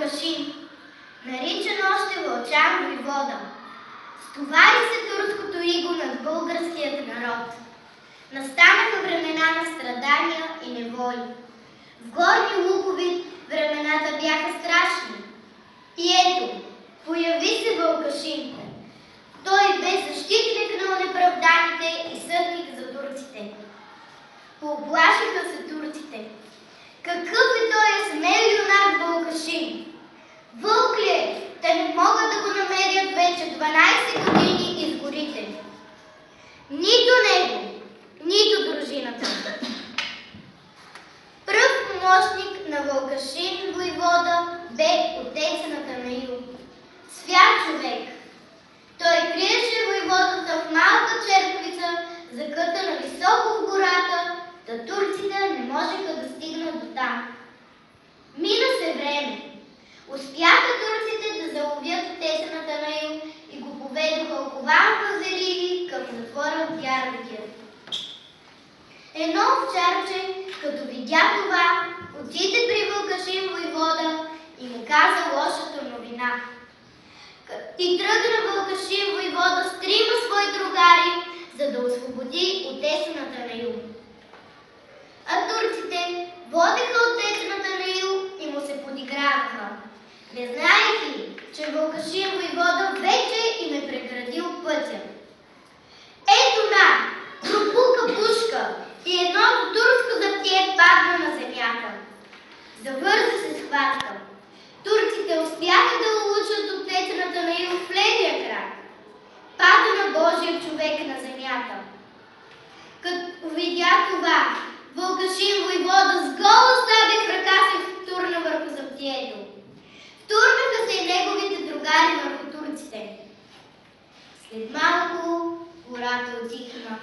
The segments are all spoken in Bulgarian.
Вълкашин, наричан още Вълчан войвода. Стовари се турското иго над българският народ. Настанаха времена на страдания и неволи. В Горни Луковит времената бяха страшни. И ето, появи се Вълкашин. Той бе защитник на онеправданите и съдник за турците. Пооплашиха се турците. Какъв е той смел юнак Вълкашин? Вълк ли е? Те не могат да го намерят вече 12 години из горите. Нито него, нито дружината. Пръв помощник на Вълкашин войвода бе отец на Танаил. Свят човек. Той криеше войводата в малка черквица, закътана високо в гората, да турците не можеха да стигнат до там. Мина се време. Успяха турците да заловят отеца на Танаил и го поведоха окован в заливи към затвора в Дярбекир. Едно овчарче, като видя това, отиде при Вълкашин войвода и му каза лошата новина. И тръгна Вълкашин войвода с 3 свои другари, за да освободи отеца на Танаил. А турците водеха отеца на Танаил и му се подиграваха, не знаех ли, че Вълкашин войвода вече им е преградил пътя. Ето на, пропука пушка и едното турско заптие падна на земята. Завърза се схватка. Турците успяха да улучат отеца на Танаил в левия крак. Пада на Божия човек на земята. Като видя това, Вълкашин войвода с гола сабя в ръка се втурна върху заптието. Втурнаха се и неговите другари върху турците. След малко гората отихна.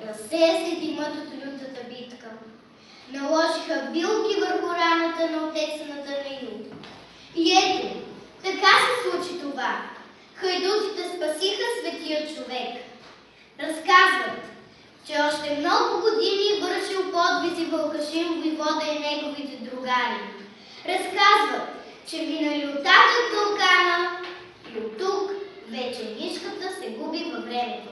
Разсея се димът от лютата битка. Наложиха билки върху раната на отеца на Танаил. И ето, така се случи това. Хайдутите спасиха светия човек. Разказват, че още много години вършил подвизи Вълкашин войвода и неговите другари. Разказват, че минали оттатък вулкана и от тук вече нишката се губи във времето.